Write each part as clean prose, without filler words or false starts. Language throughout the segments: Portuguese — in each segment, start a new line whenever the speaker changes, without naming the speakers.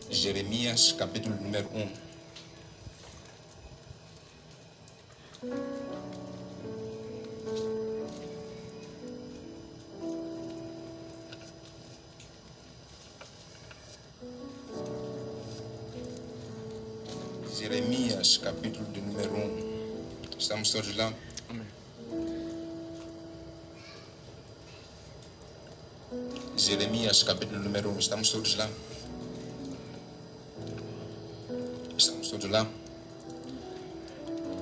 Jeremias, capítulo número 1. Jeremias, capítulo de número 1. Estamos todos lá?
Amém.
Jeremias, capítulo número 1. Estamos todos lá? Estamos todos lá?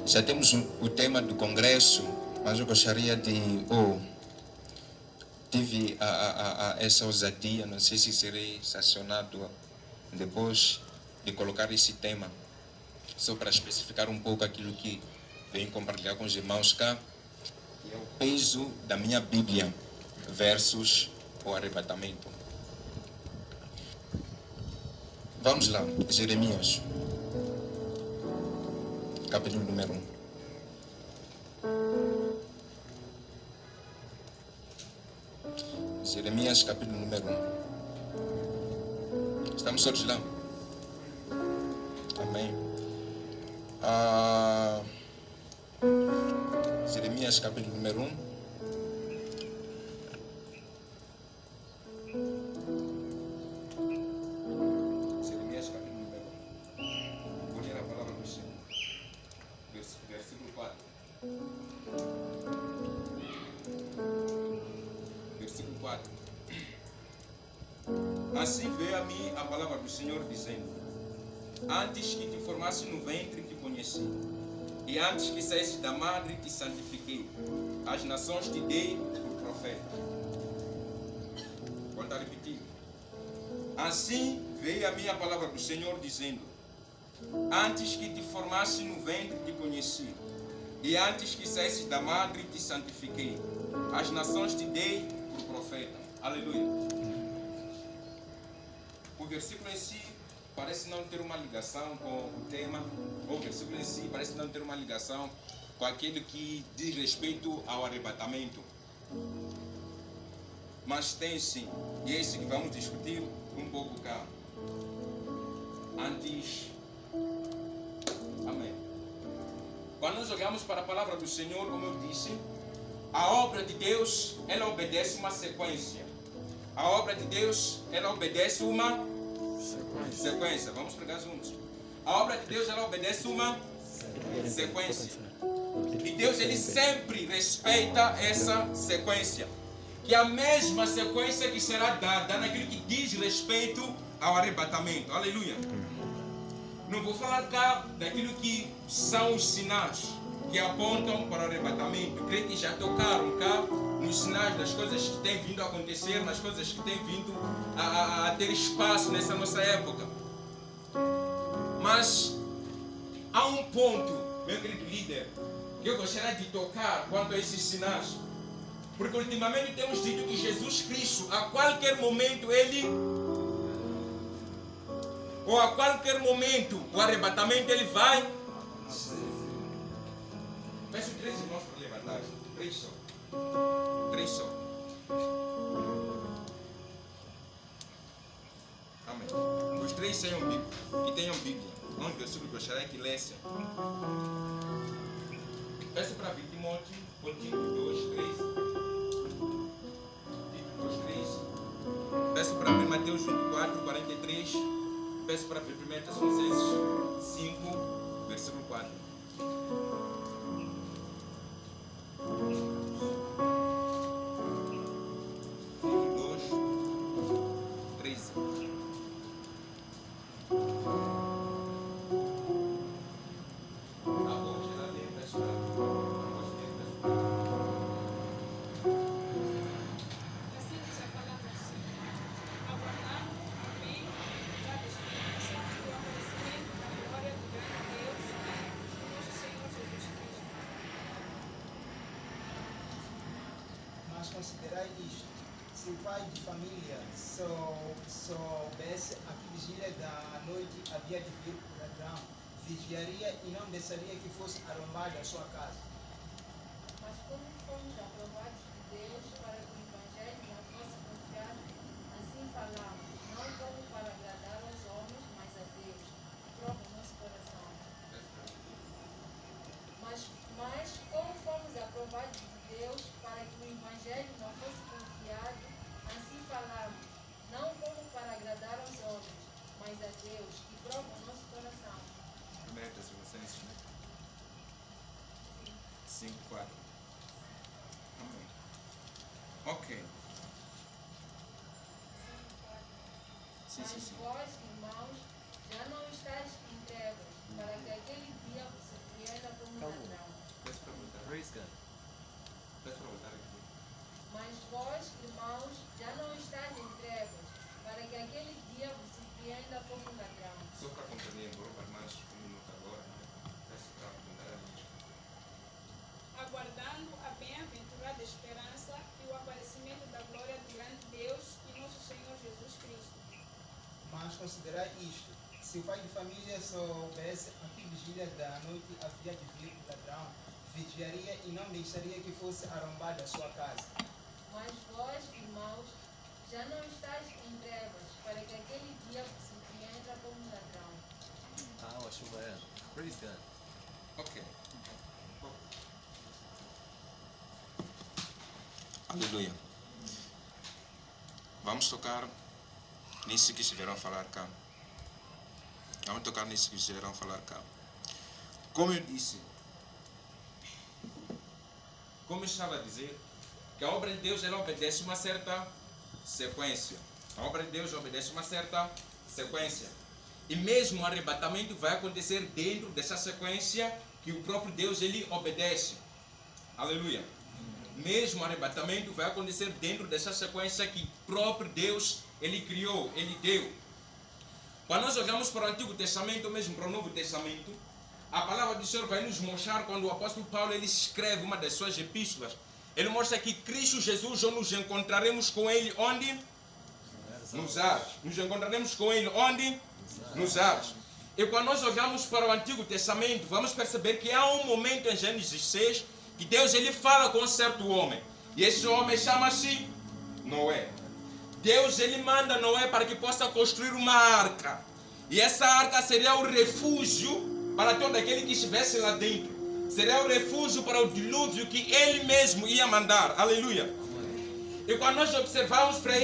Já temos o tema do congresso, mas eu gostaria de... tive essa ousadia, não sei se serei sancionado depois de colocar esse tema, só para especificar um pouco aquilo que venho compartilhar com os irmãos cá, que é o peso da minha Bíblia versus o arrebatamento. Vamos lá, Jeremias, capítulo número 1. Jeremias, capítulo número 1. Estamos todos lá? Amém. Jeremias, capítulo número 1. Jeremias, capítulo número 1. Vou ler a palavra do Senhor. Versículo 4. Versículo 4. Assim veio a mim a palavra do Senhor dizendo: antes que te formasse no ventre te conheci, e antes que saísse da madre te santifiquei. As nações te dei por profeta. Vou estar repetindo. Assim veio a mim a palavra do Senhor dizendo: antes que te formasse no ventre te conheci, e antes que saísse da madre te santifiquei. As nações te dei por profeta. Aleluia. O versículo em si parece não ter uma ligação com o tema, ou o versículo em si parece não ter uma ligação com aquele que diz respeito ao arrebatamento. Mas tem sim, e é isso que vamos discutir um pouco cá. Antes. Amém. Quando nós olhamos para a palavra do Senhor, como eu disse, a obra de Deus, ela obedece uma sequência. A obra de Deus, ela obedece uma sequência. Vamos pregar juntos. A obra de Deus, ela obedece uma sequência. E Deus, ele sempre respeita essa sequência. Que é a mesma sequência que será dada naquilo que diz respeito ao arrebatamento. Aleluia. Não vou falar cá daquilo que são os sinais que apontam para o arrebatamento. Creio que já tocaram cá nos sinais das coisas que têm vindo a acontecer, nas coisas que têm vindo a ter espaço nessa nossa época. Mas há um ponto, meu querido líder, que eu gostaria de tocar quanto a esses sinais. Porque ultimamente temos dito que Jesus Cristo, a qualquer momento, ou a qualquer momento, o arrebatamento, ele vai. Peço 3 irmãos para levantar. 3 só. 3 só. Amém. Os 3 tenham Bíblia. E tenham Bíblia. Um versículo que eu gostaria que lessem. Peço para vir Timóteo, Tito 2, 3. Tito 2, 3. Peço para vir Mateus 24, 43. Peço para ver 1 Tessalonicenses 5, versículo 4. Tito 2, 13. A voz ela lê, peço para ver. A voz dele, peço para ver.
Assim diz a palavra do Senhor. Aguardando, amém, da esperança do aparecimento da glória do grande Deus e do nosso Senhor Jesus Cristo.
Mas considerai isto: se o pai de família soubesse a que vigília da noite havia de vir o ladrão, vigiaria e não deixaria que fosse arrombada a sua casa.
Mas como fomos aprovados de Deus para o Evangelho da vossa confiança, assim falamos, não como para agradar aos homens, mas Mas vós, irmãos, já não estáis em trevas, para que aquele dia vos surpreenda como ladrão.
Peço para voltar.
Praise God.
Peço para voltar aqui.
Mas vós, irmãos, já não estáis em trevas, para que aquele dia vos surpreenda como ladrão.
Só para compreender, vou roubar mais um minuto agora. Peço para voltar aqui.
Aguardando a bem-aventurada esperança e o aparecimento da glória do grande Deus e nosso Senhor Jesus Cristo.
Mas considerai isto: se o pai de família soubesse a que vigília da noite havia de vir o ladrão, vigiaria e não deixaria que fosse arrombada a sua casa.
Mas vós, irmãos, já não estáis em trevas, para que aquele dia vos surpreenda como ladrão.
Ah, Chumael. Praise God.
Ok. Aleluia. Vamos tocar nisso que estiveram a falar cá. Vamos tocar nisso que estiveram a falar cá. Como eu disse, como eu estava a dizer, que a obra de Deus ela obedece uma certa sequência. A obra de Deus obedece uma certa sequência. E mesmo o arrebatamento vai acontecer dentro dessa sequência que o próprio Deus ele obedece. Aleluia. Mesmo o arrebatamento vai acontecer dentro dessa sequência que o próprio Deus ele criou, ele deu. Quando nós olhamos para o Antigo Testamento, ou mesmo para o Novo Testamento, a palavra do Senhor vai nos mostrar, quando o apóstolo Paulo ele escreve uma das suas epístolas, ele mostra que Cristo Jesus, ou nos encontraremos com ele onde? Nos ares. Nos encontraremos com ele onde? Nos ares. E quando nós olhamos para o Antigo Testamento, vamos perceber que há um momento em Gênesis 6 que Deus ele fala com um certo homem. E esse homem chama-se Noé. Deus ele manda Noé para que possa construir uma arca. E essa arca seria o refúgio para todo aquele que estivesse lá dentro. Seria o refúgio para o dilúvio que ele mesmo ia mandar. Aleluia. E quando nós observamos para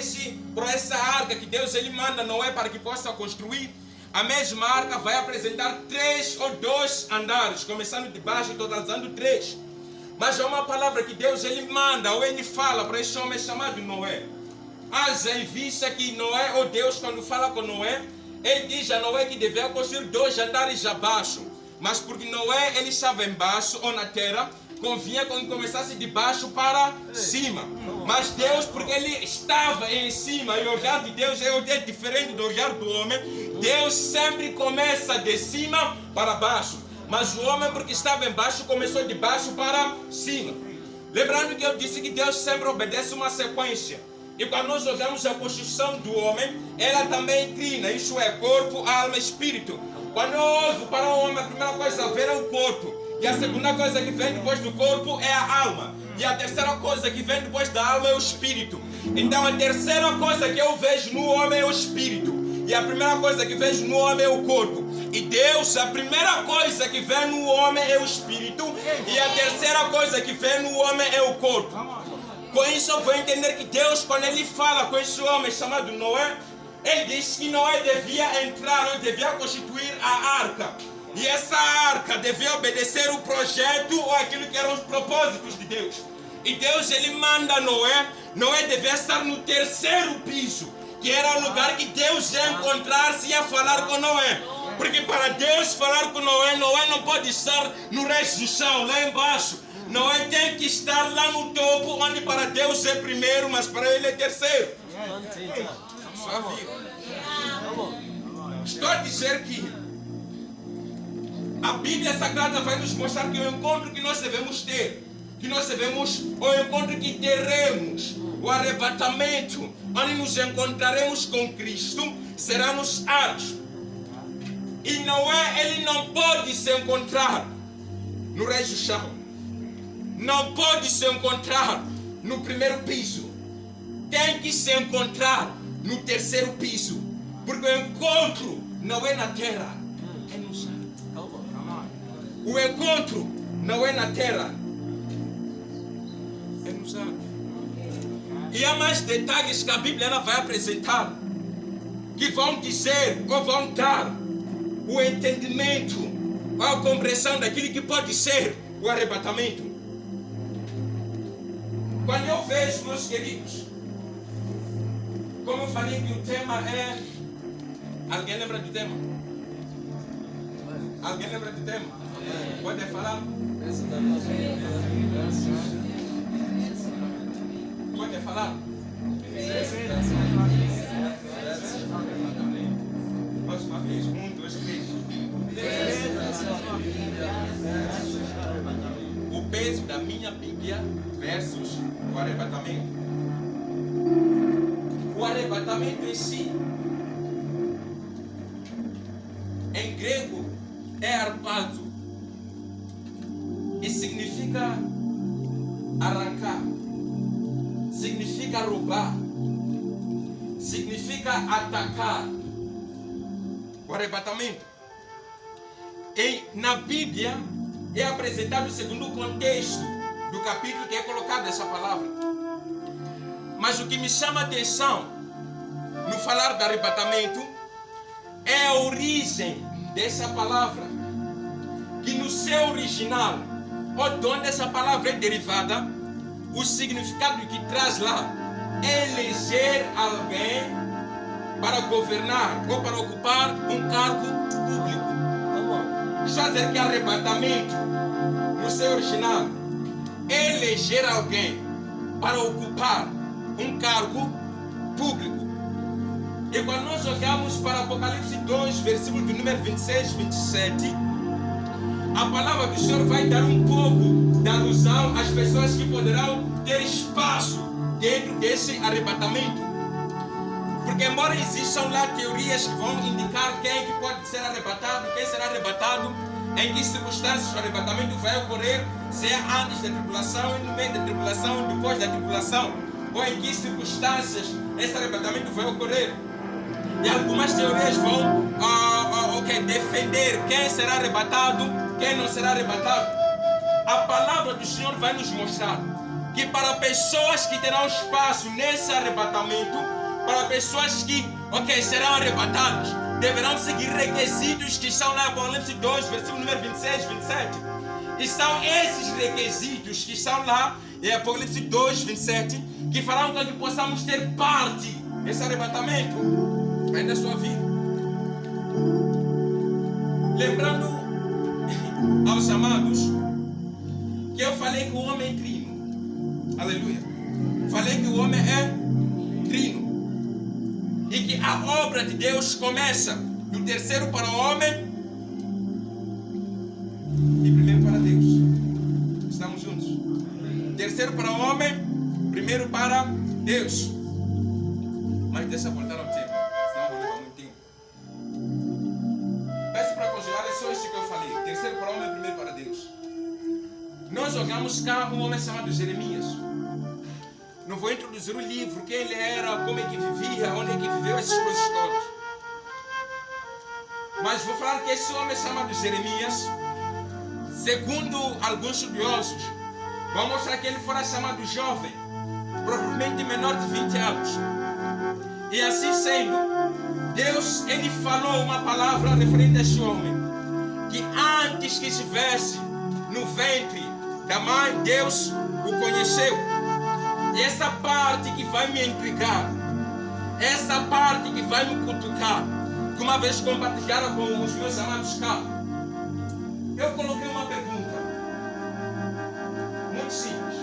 essa arca que Deus ele manda Noé para que possa construir, a mesma arca vai apresentar 3 ou 2 andares, começando de baixo e totalizando 3. Mas há uma palavra que Deus ele manda, ou ele fala para esse homem chamado Noé. Haja em vista que Noé, ou Deus, quando fala com Noé, ele diz a Noé que devia construir 2 andares abaixo. Mas porque Noé ele estava embaixo ou na terra, convinha que começasse de baixo para cima. Mas Deus, porque ele estava em cima, e o olhar de Deus é diferente do olhar do homem, Deus sempre começa de cima para baixo. Mas o homem, porque estava embaixo, começou de baixo para cima. Lembrando que eu disse que Deus sempre obedece uma sequência. E quando nós olhamos a construção do homem, ela também trina, isso é corpo, alma e espírito. Quando eu olho para o homem, a primeira coisa a ver é o corpo. E a segunda coisa que vem depois do corpo é a alma. E a terceira coisa que vem depois da alma é o espírito. Então a terceira coisa que eu vejo no homem é o espírito. E a primeira coisa que vejo no homem é o corpo. E Deus, a primeira coisa que vê no homem é o espírito. E a terceira coisa que vê no homem é o corpo. Com isso eu vou entender que Deus, quando ele fala com esse homem chamado Noé, ele diz que Noé devia entrar, ou devia constituir a arca. E essa arca devia obedecer o projeto ou aquilo que eram os propósitos de Deus. E Deus ele manda Noé. Noé devia estar no 3º piso, que era o lugar que Deus ia encontrar-se e ia falar com Noé. Porque para Deus falar com Noé, Noé não pode estar no resto do chão, lá embaixo. Noé tem que estar lá no topo, onde para Deus é primeiro, mas para ele é terceiro. Só viu? Estou a dizer que a Bíblia Sagrada vai nos mostrar que o encontro que nós devemos ter, o encontro que teremos, o arrebatamento, onde nos encontraremos com Cristo, será nos ares. E Noé, ele não pode se encontrar no resto do chão. Não pode se encontrar no 1º piso. Tem que se encontrar no 3º piso. Porque o encontro não é na terra, é no céu. O encontro não é na terra, é no céu. E há mais detalhes que a Bíblia ela vai apresentar, que vão dizer ou vão dar o entendimento ou a compreensão daquilo que pode ser o arrebatamento. Quando eu vejo, meus queridos, como eu falei que o tema é Alguém lembra do tema? Alguém lembra do tema? Pode falar? Pode falar? Mais uma vez. 1, 2, 3. O peso da minha Bíblia versus o arrebatamento. O arrebatamento em si, em grego, é arpazo e significa arrancar, significa roubar, significa atacar. O arrebatamento na Bíblia é apresentado segundo o contexto do capítulo que é colocado essa palavra. Mas o que me chama a atenção no falar do arrebatamento é a origem dessa palavra, que no seu original, ou de onde essa palavra é derivada, o significado que traz lá é eleger alguém para governar ou para ocupar um cargo público. Está a dizer que arrebatamento, no seu original, é eleger alguém para ocupar um cargo público. E quando nós olhamos para Apocalipse 2, versículo de número 26, 27, a palavra do Senhor vai dar um pouco da alusão às pessoas que poderão ter espaço dentro desse arrebatamento. Porque embora existam lá teorias que vão indicar quem que pode ser arrebatado, quem será arrebatado, em que circunstâncias o arrebatamento vai ocorrer, se é antes da tribulação, no meio da tribulação, depois da tribulação, ou em que circunstâncias esse arrebatamento vai ocorrer. E algumas teorias vão defender quem será arrebatado, quem não será arrebatado. A palavra do Senhor vai nos mostrar que para pessoas que terão espaço nesse arrebatamento, para pessoas que serão arrebatadas, deverão seguir requisitos que estão lá em Apocalipse 2, versículo número 26, 27. E são esses requisitos que estão lá em Apocalipse 2, 27, que farão com que possamos ter parte nesse arrebatamento aí na sua vida. Lembrando aos amados que eu falei que o homem é trino. Aleluia. Falei que o homem é trino. E que a obra de Deus começa do terceiro para o homem e primeiro para Deus. Estamos juntos? Terceiro para o homem, primeiro para Deus. Mas deixa eu voltar ao tema, senão vou levar muito tempo. Peço para congelar, é só isso que eu falei. Terceiro para o homem, primeiro para Deus. Nós jogamos cá um homem chamado Jeremias. Não vou introduzir o livro, quem ele era, como é que vivia, onde é que viveu, essas coisas todas. Mas vou falar que esse homem chamado Jeremias, segundo alguns estudiosos, vão mostrar que ele fora chamado jovem, provavelmente menor de 20 anos. E assim sendo, Deus, ele falou uma palavra referente a esse homem, que antes que estivesse no ventre da mãe, Deus o conheceu. E essa parte que vai me intrigar, essa parte que vai me cutucar, que uma vez compartilharam com os meus amados cá, eu coloquei uma pergunta muito simples.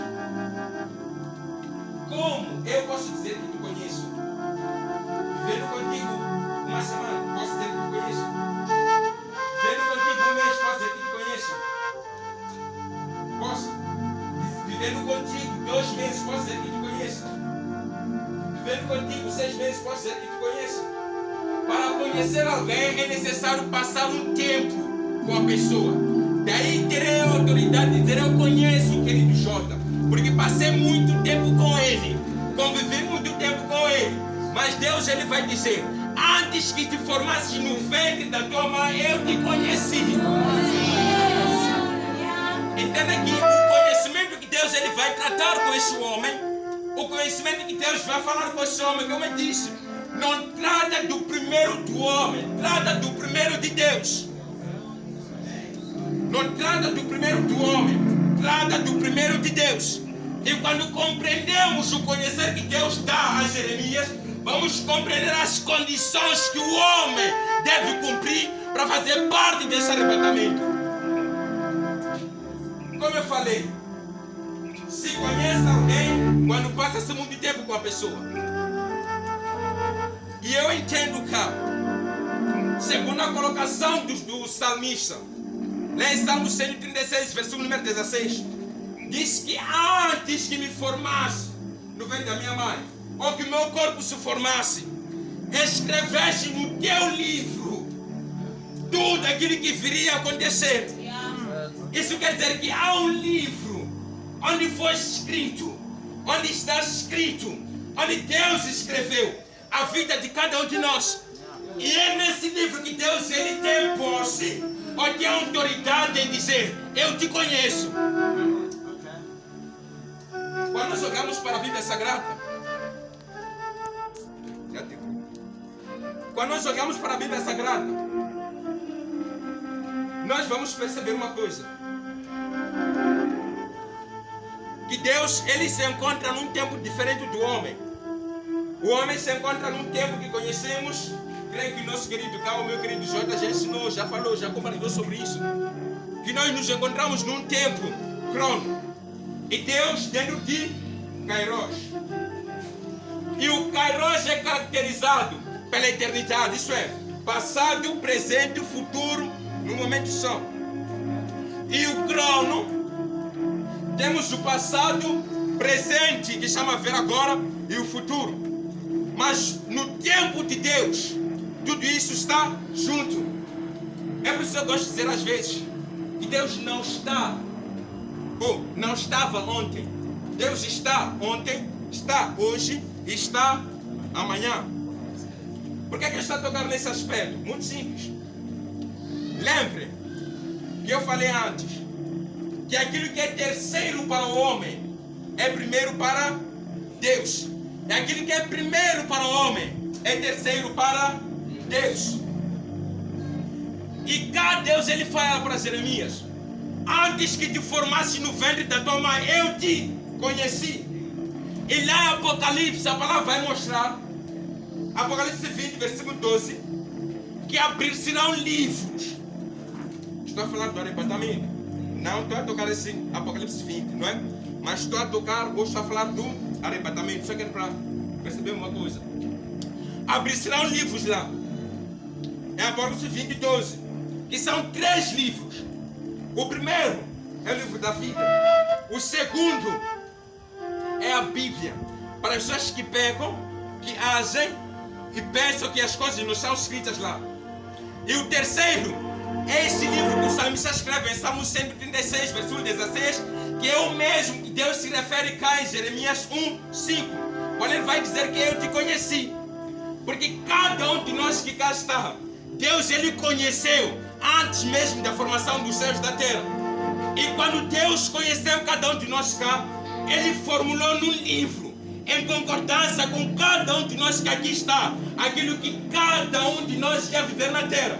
Como eu posso dizer que te conheço? Vivendo contigo uma semana, posso dizer que te conheço? Vivendo contigo um mês, posso dizer que te conheço? Posso? Vivendo contigo 2 meses, posso dizer que te conheço? Vivendo contigo 6 meses, posso dizer que te conheço? Para conhecer alguém é necessário passar um tempo com a pessoa. Daí terei a autoridade de dizer: eu conheço o querido Jota, porque passei muito tempo com ele, convivi muito tempo com ele. Mas Deus, ele vai dizer: antes que te formasses no ventre da tua mãe, eu te conheci. Entenda que o conhecimento que Deus, ele vai tratar com esse homem, o conhecimento que Deus vai falar com esse homem, como eu disse, não trata do primeiro do homem, trata do primeiro de Deus. Não trata do primeiro do homem, trata do primeiro de Deus. E quando compreendemos o conhecer que Deus dá a Jeremias, vamos compreender as condições que o homem deve cumprir para fazer parte desse arrebatamento. Como eu falei, se conhece alguém quando passa-se muito tempo com a pessoa. E eu entendo cá, segundo a colocação do salmista, lá em Salmo 136, versículo número 16, diz que antes que me formasse no ventre da minha mãe, ou que meu corpo se formasse, escreveste no teu livro tudo aquilo que viria a acontecer. Isso quer dizer que há um livro onde foi escrito, onde está escrito, onde Deus escreveu a vida de cada um de nós. E é nesse livro que Deus ele tem posse, ou tem autoridade em dizer: eu te conheço. Quando nós olhamos para a Bíblia Sagrada, quando nós olhamos para a Bíblia Sagrada, nós vamos perceber uma coisa: que Deus ele se encontra num tempo diferente do homem. O homem se encontra num tempo que conhecemos. Creio que nosso querido Cal, meu querido Jota, já ensinou, já falou, já compartilhou sobre isso. Que nós nos encontramos num tempo crono. E Deus dentro de Kairos. E o Kairos é caracterizado pela eternidade. Isso é, passado, presente, futuro, num momento só. E o crono, temos o passado, presente, que chama ver agora, e o futuro. Mas no tempo de Deus, tudo isso está junto. É por isso que eu gosto de dizer às vezes que Deus não está, ou não estava ontem. Deus está ontem, está hoje e está amanhã. Por que é que eu estou a tocar nesse aspecto? Muito simples. Lembre que eu falei antes que aquilo que é terceiro para o homem é primeiro para Deus. E aquilo que é primeiro para o homem é terceiro para Deus. E cá Deus ele fala para Jeremias: antes que te formasse no ventre da tua mãe, eu te conheci. E lá em Apocalipse, a palavra vai mostrar, Apocalipse 20, versículo 12, que abrir-se-ão livros. Estou a falar do arrebatamento. Não estou a tocar esse Apocalipse 20, não é? Mas estou a tocar, ou estou a falar do arrebatamento. Só quero para perceber uma coisa. Abrir-se-ão livros lá. É Apocalipse 20, 12. Que são 3 livros. O primeiro é o livro da vida. O segundo é a Bíblia. Para as pessoas que pegam, que agem e pensam que as coisas não são escritas lá. E o terceiro é esse livro que o salmista escreve em Salmo 136, versículo 16, que é o mesmo que Deus se refere cá em Jeremias 1, 5. Quando ele vai dizer que eu te conheci. Porque cada um de nós que cá está, Deus ele conheceu antes mesmo da formação dos céus e da terra. E quando Deus conheceu cada um de nós cá, ele formulou num livro, em concordância com cada um de nós que aqui está, aquilo que cada um de nós quer viver na terra.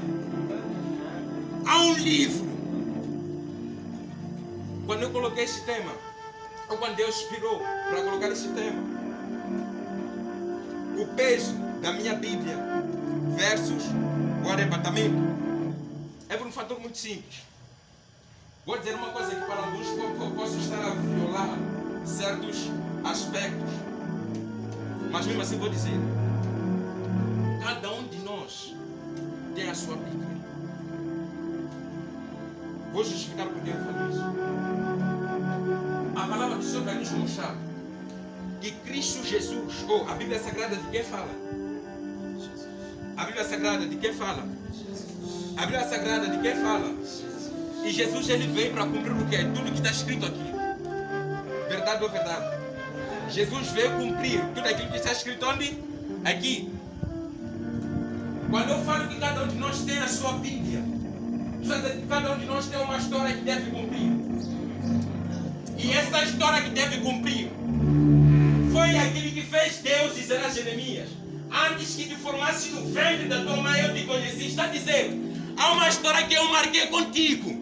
Há um livro. Quando eu coloquei esse tema, ou quando Deus inspirou para colocar esse tema, o peso da minha Bíblia versus o arrebatamento é por um fator muito simples. Vou dizer uma coisa que para alguns eu posso estar a violar certos aspectos, mas mesmo assim vou dizer: cada um de nós tem a sua Bíblia. Vou justificar porque eu falo isso. A palavra do Senhor vai nos mostrar que Cristo Jesus, ou a Bíblia Sagrada de quem fala? A Bíblia Sagrada de quem fala? A Bíblia Sagrada de quem fala? E Jesus ele veio para cumprir o que? Tudo que está escrito aqui. Verdade ou verdade? Jesus veio cumprir tudo aquilo que está escrito onde? Aqui. Quando eu falo que cada um de nós tem a sua Bíblia, cada um de nós tem uma história que deve cumprir. E essa história que deve cumprir foi aquilo que fez Deus dizer a Jeremias: antes que te formasse no ventre da tua mãe eu te conheci. Está dizendo, há uma história que eu marquei contigo,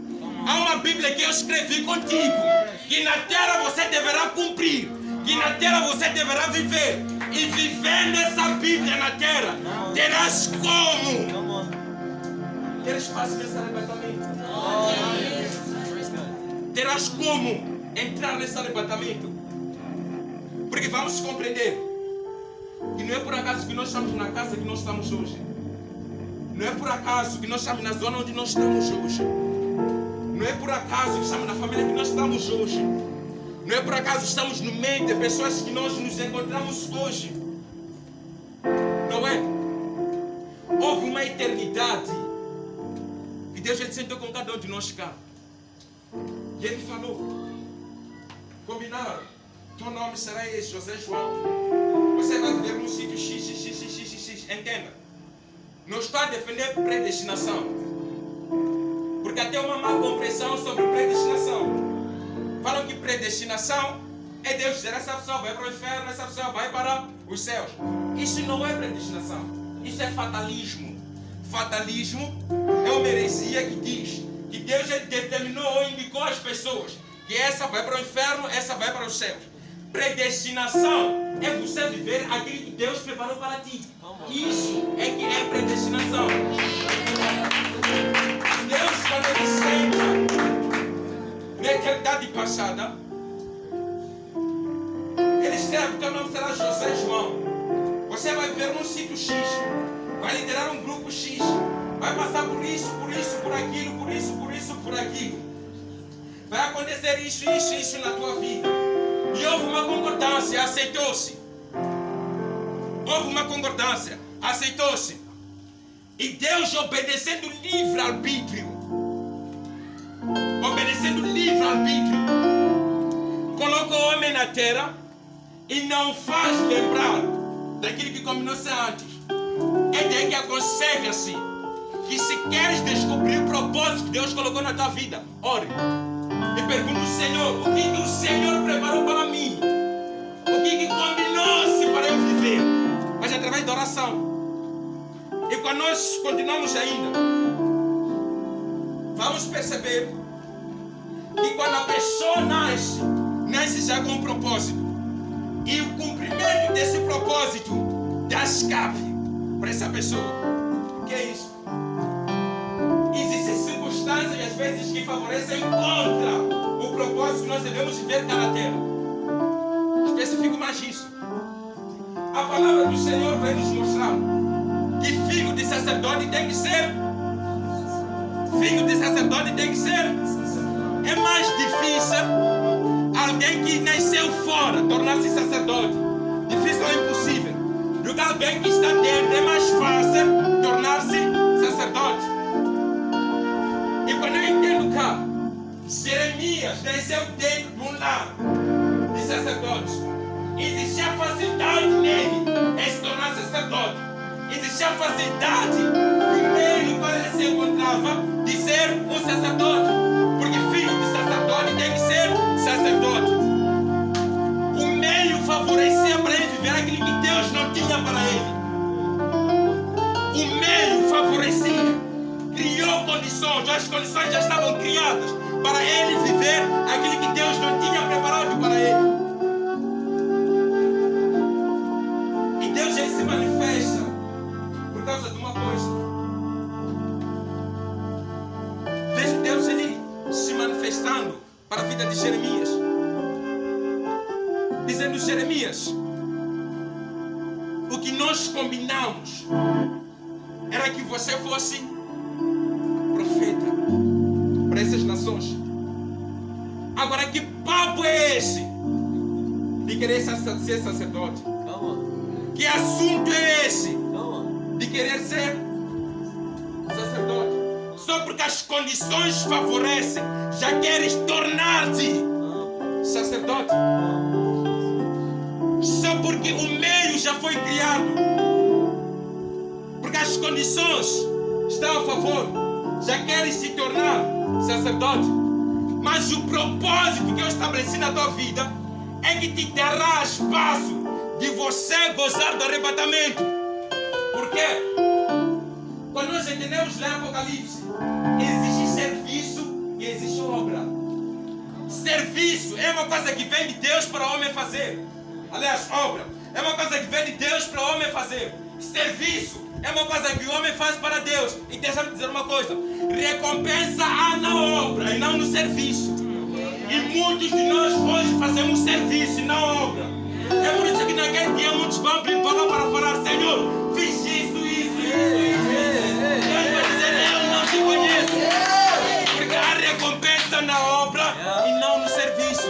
há uma Bíblia que eu escrevi contigo, que na terra você deverá cumprir, que na terra você deverá viver. E vivendo essa Bíblia na terra, terás como ter espaço nesse arrebatamento.
Praise God.
Terás como entrar nesse arrebatamento. Porque vamos compreender que não é por acaso que nós estamos na casa que nós estamos hoje. Não é por acaso que nós estamos na zona onde nós estamos hoje. Não é por acaso que estamos na família que nós estamos hoje. Não é por acaso que estamos no meio de pessoas que nós nos encontramos hoje. Não é? Houve uma eternidade que Deus ele sentou com cada um de nós cá. E ele falou, combinaram, teu nome será esse, José João. Você vai viver num sítio X. Entenda. Não estou a defender predestinação. Porque até uma má compreensão sobre predestinação. Falam que predestinação é Deus dizer essa pessoa vai para o inferno, essa pessoa vai para os céus. Isso não é predestinação. Isso é fatalismo. Fatalismo é uma heresia que diz que Deus determinou ou indicou às pessoas que essa vai para o inferno, essa vai para os céus. Predestinação é você viver aquilo que Deus preparou para ti. Isso é que é predestinação. Deus, quando ele senta na eternidade passada, ele escreve: teu nome será José João. Você vai viver num sítio X, vai liderar um grupo X, vai passar por isso, por aquilo, por aquilo. Vai acontecer isso na tua vida. E houve uma concordância, aceitou-se. Houve uma concordância, aceitou-se. E Deus, obedecendo livre-arbítrio, coloca o homem na terra e não faz lembrar daquilo que combinou-se antes. É daí que aconselha-se que se queres descobrir o propósito que Deus colocou na tua vida, ore e pergunta ao Senhor: o que o Senhor preparou para mim? O que combinou-se para eu viver? Mas através da oração. E quando nós continuamos ainda, vamos perceber que quando a pessoa nasce já com um propósito. E o cumprimento desse propósito dá escape para essa pessoa. O que é isso? Existem circunstâncias às vezes que favorecem contra o propósito que nós devemos viver cá na terra. Especifico mais isso. A palavra do Senhor vai nos mostrar que filho de sacerdote tem que ser. É mais difícil alguém que nasceu fora tornar-se sacerdote. Difícil ou impossível. Do que alguém que está dentro é mais fácil tornar-se sacerdote. E quando eu entendo cá, Jeremias nasceu dentro de um lar de sacerdotes. Existia facilidade nele em se tornar sacerdote. Existia facilidade no meio no qual ele se encontrava de ser um sacerdote. Porque filho de sacerdote tem que ser sacerdote. O meio favorecia para ele viver aquilo que Deus não tinha para ele. O meio favorecia, criou condições, as condições já estavam criadas para ele viver aquilo que Deus não tinha preparado para ele. E Deus ele se manifesta por causa de uma coisa. Veja Deus ele se manifestando para a vida de Jeremias, dizendo: Jeremias, o que nós combinamos era que você fosse profeta para essas nações. Agora, que papo é esse de querer ser sacerdote?
Come on.
Que assunto é esse
Come on.
de querer ser sacerdote? Só porque as condições favorecem, já queres tornar-te sacerdote? Só porque o meio já foi criado, porque as condições estão a favor, já queres se tornar sacerdote? Mas o propósito que eu estabeleci na tua vida é que te dará espaço de você gozar do arrebatamento. Por quê? Quando nós entendemos ler Apocalipse, existe serviço e existe obra. Serviço é uma coisa que vem de Deus para o homem fazer. Aliás, obra é uma coisa que vem de Deus para o homem fazer. Serviço é uma coisa que o homem faz para Deus. E Deus deixa-me dizer uma coisa. Recompensa há na obra e não no serviço. E muitos de nós hoje fazemos serviço e não obra. É por isso que naquele dia muitos vão pipoca para falar: Senhor, fiz isso. Deus vai dizer: eu não te conheço. Porque há recompensa na obra e não no serviço.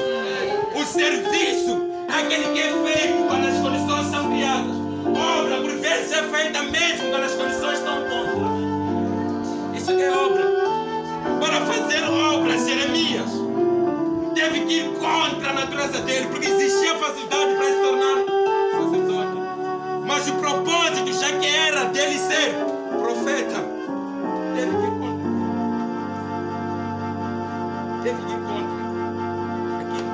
O serviço é aquele que é feito quando as condições são criadas. Obra, por vezes, é feita mesmo quando as condições estão contra. Isso que é obra. Para fazer obra, Jeremias teve que ir contra a natureza dele, porque existia facilidade para se tornar sacerdote. Mas o propósito, já que era dele ser profeta, teve que ir contra. Teve que ir contra aquilo.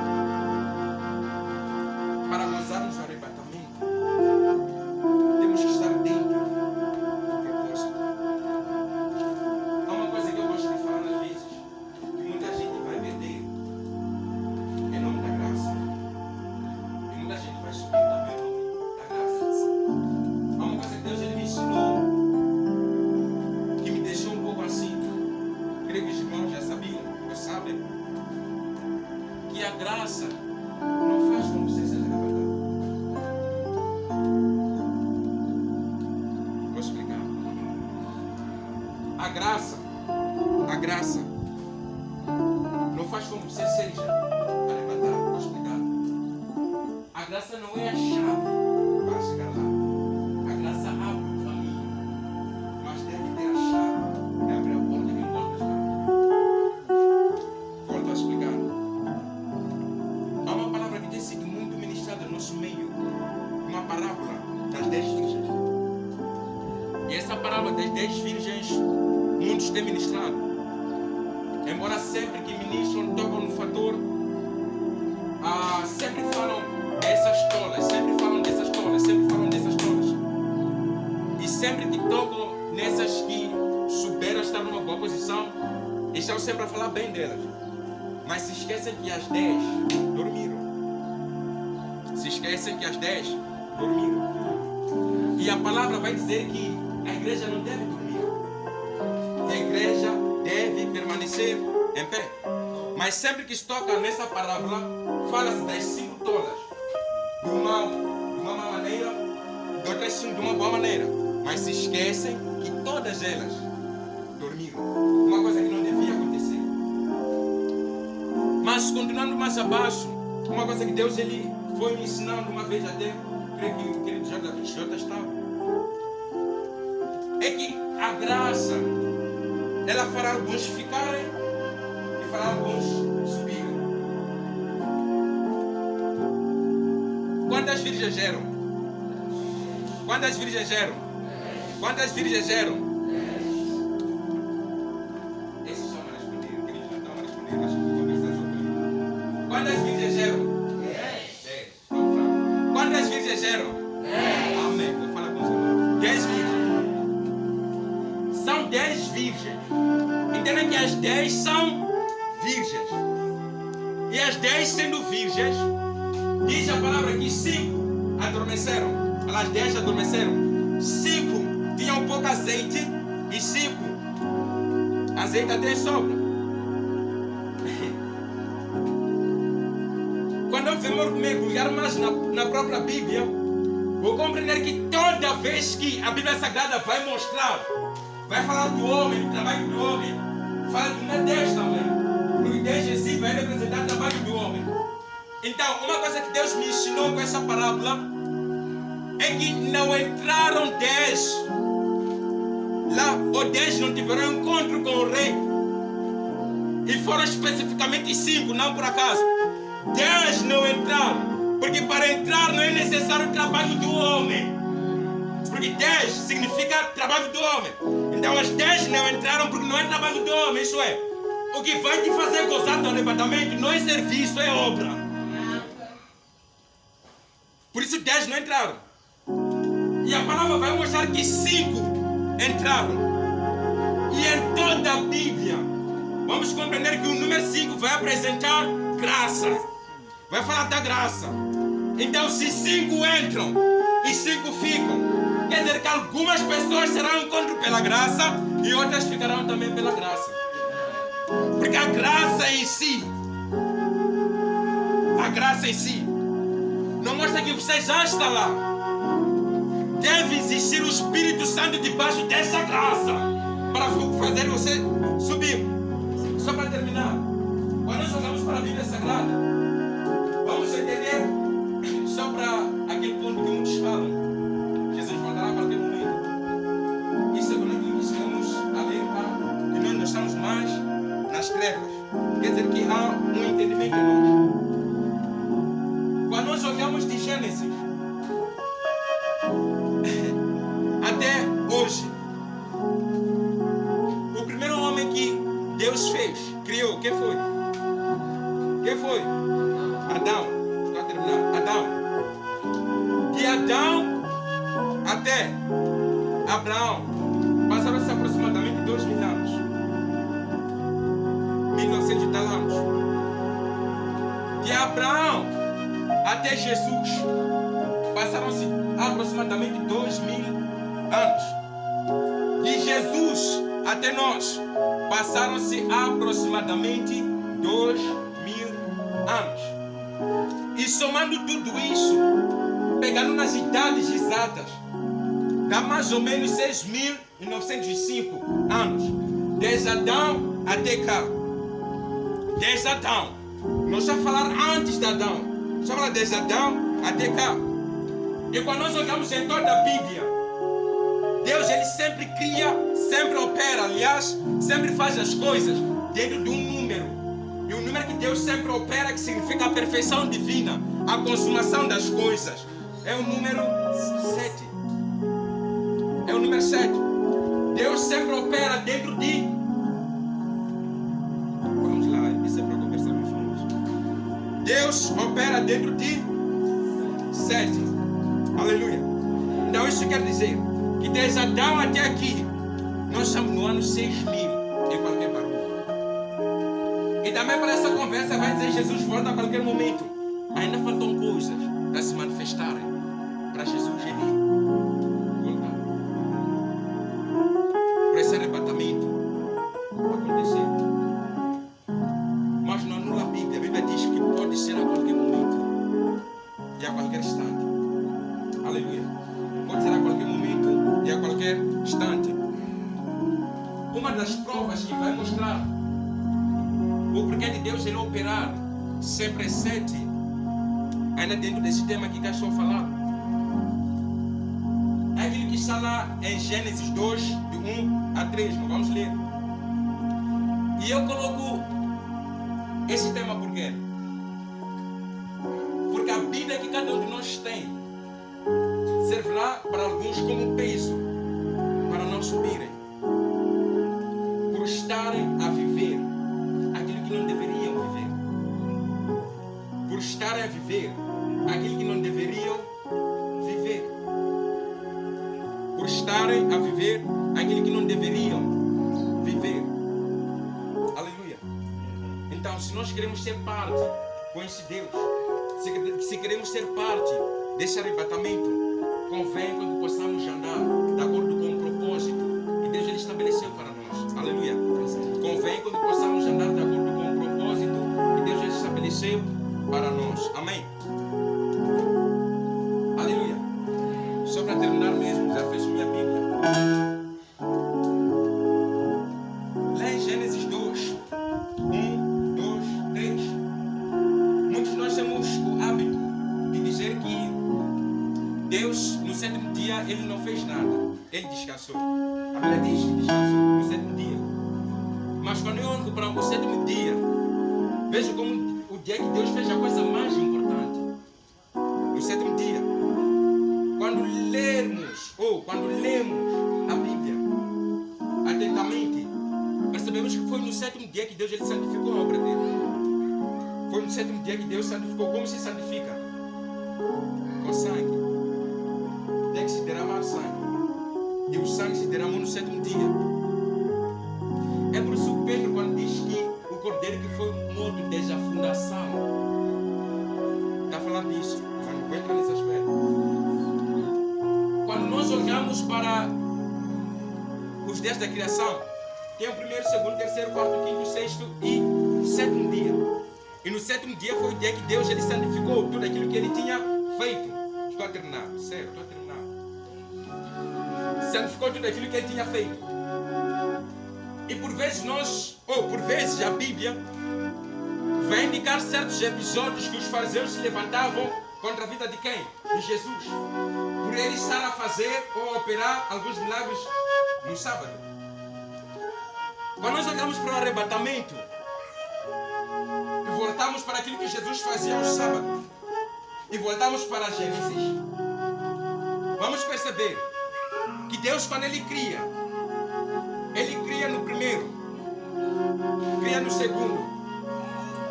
Para gozarmos o arrebatamento, temos que estar dentro do propósito. Há uma coisa que eu gosto de falar às vezes, que muita gente vai perder em nome da graça. E muita gente vai subir também em nome da graça. Há uma coisa que Deus ele me ensinou, que me deixou um pouco assim. Creio que os irmãos já sabiam, ou sabem, que a graça não faz com que você seja arrebatado. Vou explicar. A graça não faz com que você seja arrebatado. Vou explicar. A graça não é a chave para chegar lá. A graça abre o caminho, mas deve ter a chave para abrir a porta que não pode estar. Volto a explicar. Há uma palavra que tem sido muito ministrada no nosso meio, uma parábola das 10 virgens. E essa parábola das 10 virgens, muitos têm ministrado. Embora sempre que ministram, tocam no fator, sempre falam dessas tolas, sempre falam dessas tolas, sempre falam dessas tolas. E sempre que tocam nessas que souberam estar numa boa posição, estão sempre a falar bem delas. Mas se esquecem que as 10 dormiram. Se esquecem que as 10 dormiram. E a palavra vai dizer que a igreja não deve dormir. A igreja deve permanecer em pé. Mas sempre que se toca nessa parábola, fala-se das 5 tolas. De uma má maneira, de outras 5 de uma boa maneira. Mas se esquecem que todas elas dormiram. Uma coisa que não devia acontecer. Mas continuando mais abaixo, uma coisa que Deus ele foi me ensinando uma vez até, creio que o querido Jota estava, é que a graça, ela fará alguns ficarem e fará alguns subirem. Quantas virgens eram? Quantas virgens eram? Quantas virgens eram? Esses só me responderam, queridos, não estão a responder, mas vou conversar sobre isso. Quantas virgens eram? 10. Quantas virgens eram? 10. Amém. Vou falar com os irmãos. 10 virgens. São 10 virgens. Entendem que as 10 são virgens. E as 10 sendo virgens, diz a palavra que 5 adormeceram. As 10 adormeceram. 5 tinham pouco azeite e 5 azeite até sobra. Quando eu vou mergulhar mais na própria Bíblia, vou compreender que toda vez que a Bíblia Sagrada vai mostrar, vai falar do homem, do trabalho do homem, fala de 10 também. Porque 10 em si vai representar o trabalho do homem. Então, uma coisa que Deus me ensinou com essa parábola é que não entraram 10 lá, ou 10 não tiveram encontro com o rei. E foram especificamente 5, não por acaso. 10 não entraram, porque para entrar não é necessário o trabalho do homem. Porque 10 significa trabalho do homem. Então as 10 não entraram porque não é trabalho do homem. Isso é, o que vai te fazer gozar do arrebatamento não é serviço, é obra. Por isso 10 não entraram. E a palavra vai mostrar que 5 entraram. E em toda a Bíblia, vamos compreender que o número 5 vai apresentar graça. Vai falar da graça. Então se 5 entram e 5 ficam, quer dizer que algumas pessoas serão encontro pela graça E outras ficarão também pela graça. Porque a graça em si não mostra que você já está lá. Deve existir o Espírito Santo debaixo dessa graça para fazer você subir. Só para terminar, quando nós olhamos para a Bíblia Sagrada, vamos entender, só para aquele ponto que muitos falam, Jesus voltará a qualquer momento. Isso é quando iniciamos a ler que nós não estamos mais nas trevas. Quer dizer que há um entendimento em nós. Quando nós olhamos de Gênesis até hoje, o primeiro homem que Deus fez, criou, quem foi? Quem foi? Adão. Estou a terminar. Adão. De Adão até Abraão passaram-se aproximadamente 2.000 anos. 1900 e tal anos. De Abraão até Jesus passaram-se aproximadamente 2.000 anos. De Jesus até nós passaram-se aproximadamente 2.000 anos. E somando tudo isso, pegando nas idades exatas, dá mais ou menos 6.905 anos. Desde Adão até cá. Desde Adão. Não está a falar antes de Adão. Está a falar desde Adão até cá. E quando nós olhamos em toda a Bíblia, Deus ele sempre cria, sempre opera, aliás, sempre faz as coisas dentro de um número. E o número que Deus sempre opera, que significa a perfeição divina, a consumação das coisas, é o número 7. É o número 7. Deus sempre opera dentro de... Vamos lá, isso é para conversarmos juntos. Deus opera dentro de 7. Aleluia. Então isso quer dizer que desde Adão até aqui, nós estamos no ano 6.000 em qualquer barulho. E também para essa conversa vai dizer Jesus volta a qualquer momento. Ainda faltam coisas para se manifestarem para Jesus ele voltar. Para esse arrebatamento acontecer. Mas não anula a Bíblia. A Bíblia diz que pode ser a qualquer momento e a qualquer instante. Aleluia. Pode ser a qualquer momento e a qualquer instante. Uma das provas que vai mostrar o porquê de Deus ele operar sempre 7, ainda dentro desse tema que estou falando, é aquilo que está lá em Gênesis 2, de 1 a 3. Vamos ler. E eu coloco esse tema por quê? Porque a Bíblia que cada um de nós tem servirá para alguns como peso para não subirem, por estarem a viver aquilo que não deveriam viver, por estarem a viver aquilo que não deveriam viver, por estarem a viver aquilo que não deveriam viver. Aleluia. Então, se nós queremos ser parte com esse Deus, se queremos ser parte desse arrebatamento, convém que possamos andar de acordo com o propósito que Deus ele estabeleceu para nós. Aleluia. Convém que possamos andar de acordo com o propósito que Deus ele estabeleceu para nós. Amém. Aleluia. Só para terminar mesmo, já fecho minha Bíblia. Lá em Gênesis 2, 1, 2, 3. Muitos de nós temos o hábito de dizer que Deus, no 7º dia, ele não fez nada. Ele descansou. A Bíblia diz que descansou no 7º dia. Mas quando eu olho para o 7º dia, vejo como o dia que Deus fez a coisa mais importante. No 7º dia. Quando lemos a Bíblia atentamente, percebemos que foi no 7º dia que Deus ele santificou a obra dele. Foi no 7º dia que Deus santificou. Como se santifica? Com sangue. Tem que se derramar sangue. E o sangue se derramou no 7º dia. É por isso que Pedro, quando diz que o cordeiro que foi morto desde a fundação, está falando disso. Mas não vai entrar nesse aspecto. Quando nós olhamos para os dias da criação, tem o primeiro, segundo, terceiro, quarto, quinto, sexto e sétimo dia. E no sétimo dia foi o dia que Deus ele santificou tudo aquilo que ele tinha feito. Estou a terminar, sério, estou a terminar. Santificou tudo aquilo que ele tinha feito. E por vezes por vezes a Bíblia vai indicar certos episódios que os fariseus se levantavam contra a vida de quem? De Jesus. Por ele estar a fazer ou a operar alguns milagres no sábado. Quando nós olhamos para o arrebatamento e voltamos para aquilo que Jesus fazia aos sábados e voltamos para Gênesis, vamos perceber que Deus, quando ele cria no primeiro, cria no segundo.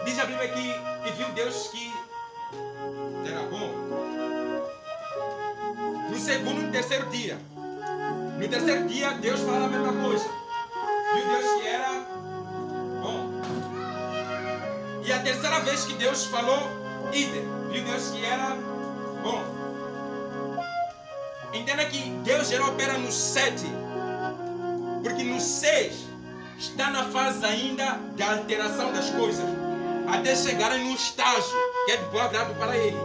Diz a Bíblia que e viu Deus que era bom. No segundo e no terceiro dia. No terceiro dia, Deus fala a mesma coisa. Viu Deus que era bom. E a terceira vez que Deus falou, idem. Viu Deus que era bom. Entenda que Deus já opera no 7. Porque no 6 está na fase ainda da alteração das coisas. Até chegarem num estágio que é de bom agrado para ele.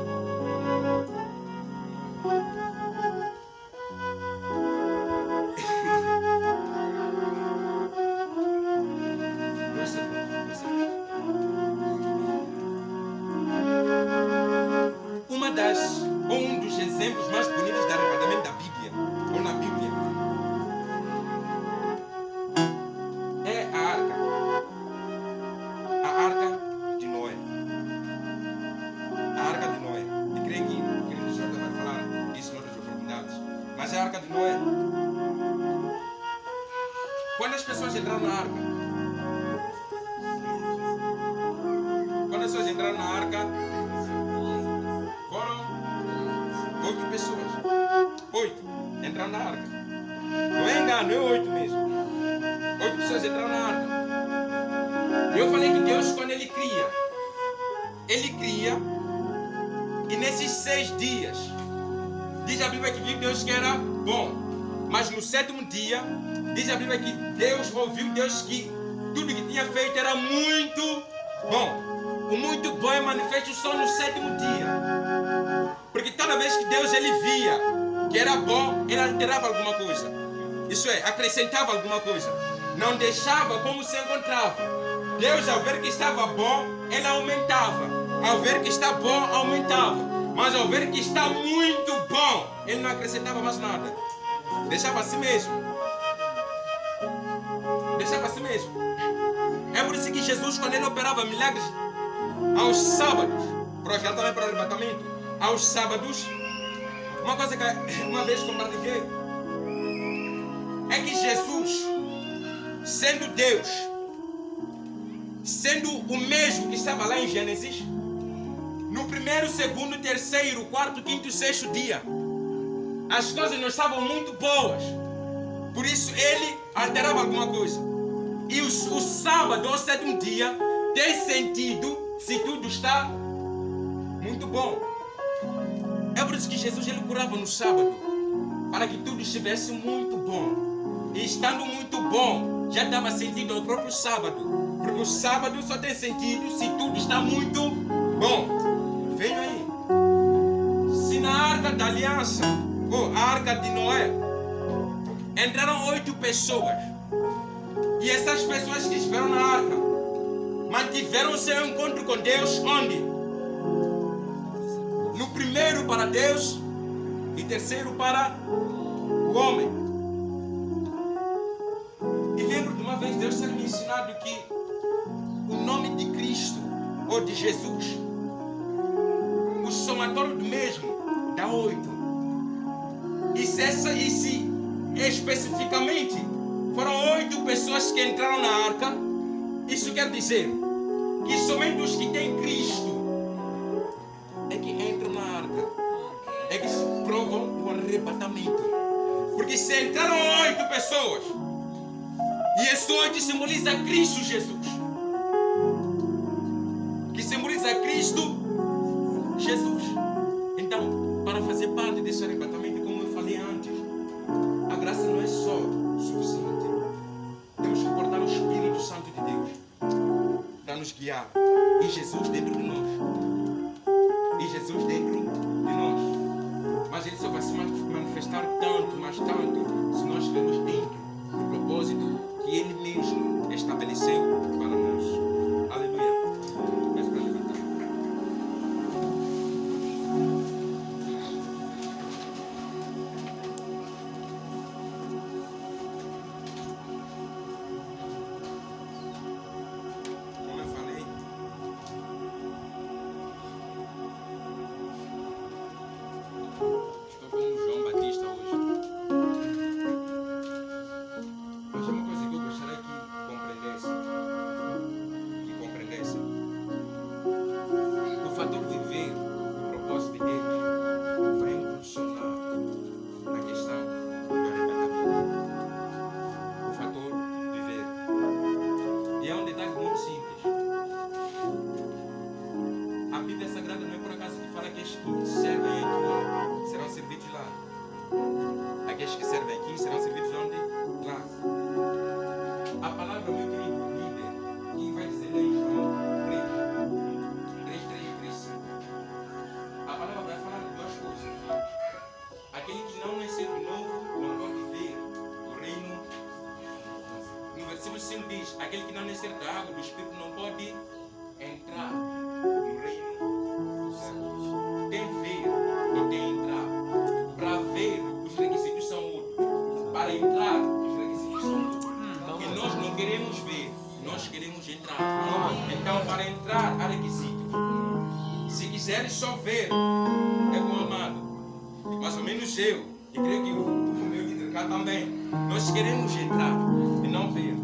Um dos exemplos mais bonitos de arrebatamento da Bíblia, ou na Bíblia, é a arca de Noé. A arca de Noé. Eu creio que o querido Jorge vai falar isso em outras oportunidades. Mas é a arca de Noé. Quando as pessoas entraram na arca, foram 8 pessoas. 8 entraram na arca. Não é engano, é 8 mesmo. 8 pessoas entraram na arca. Eu falei que Deus, quando ele cria, e nesses 6 dias, diz a Bíblia que viu Deus que era bom. Mas no 7º dia, diz a Bíblia que Deus ouviu Deus que tudo que tinha feito era muito bom. O muito bom é manifesto só no 7º dia. Porque toda vez que Deus ele via que era bom, ele alterava alguma coisa. Isso é, acrescentava alguma coisa. Não deixava como se encontrava. Deus, ao ver que estava bom, ele aumentava. Ao ver que está bom, aumentava. Mas ao ver que está muito bom, ele não acrescentava mais nada. Deixava assim mesmo. Deixava assim mesmo. É por isso que Jesus, quando ele operava milagres aos sábados, projetado também para o arrebatamento, aos sábados, uma coisa que uma vez compartilhei é que Jesus, sendo Deus, sendo o mesmo que estava lá em Gênesis, no primeiro, segundo, terceiro, quarto, quinto e sexto dia, as coisas não estavam muito boas, por isso ele alterava alguma coisa. E o sábado, ou 7º dia, tem sentido se tudo está muito bom. É por isso que Jesus ele curava no sábado, para que tudo estivesse muito bom. E estando muito bom, já dava sentido ao próprio sábado. Porque o sábado só tem sentido se tudo está muito bom. Venha aí. Se na arca da aliança, ou a arca de Noé, entraram 8 pessoas, e essas pessoas que estiveram na arca mantiveram seu encontro com Deus onde? No primeiro para Deus e terceiro para o homem. E lembro de uma vez Deus ter me ensinado que o nome de Cristo ou de Jesus, o somatório do mesmo dá 8. E se especificamente foram 8 pessoas que entraram na arca, isso quer dizer que somente os que têm Cristo é que entram na arca, é que provam o arrebatamento. Porque se entraram 8 pessoas, e esse 8 simboliza Cristo Jesus, que simboliza Cristo Jesus. Então, para fazer parte desse arrebatamento, como eu falei antes, a graça não é só suficiente. guiar. E Jesus dentro de nós. E Jesus dentro de nós. Mas ele só vai se manifestar tanto, mas tanto, se nós estivermos dentro do propósito que ele mesmo estabeleceu para nós. Aleluia. Peço para levantar. Como eu falei, estou como João Batista hoje. Mas é uma coisa que eu gostaria que compreendesse. O fator viver o propósito de Deus vai impulsionar na questão do arrebatamento. O fator viver. E é um detalhe muito simples. A Bíblia Sagrada não é por acaso que fala que aqueles que servem aqui lá serão servidos lá. Aqueles que servem aqui serão servidos onde? Lá. A palavra, meu querido líder, que vai dizer lá em João 3, 3 e 3, 5. A palavra vai falar de duas coisas. Aquele que não nasceu de novo não pode ver o reino. No versículo 5 diz: aquele que não nascer da água do Espírito não pode entrar no reino dos céus. Tem ver e tem entrar. Para ver, os requisitos são outros. Para entrar, os requisitos são outros. E nós não queremos ver, nós queremos entrar. Então, para entrar, há requisitos. Se quiseres só ver, é bom, amado. Mais ou menos eu, e creio que o meu líder cá também. Nós queremos entrar e não ver.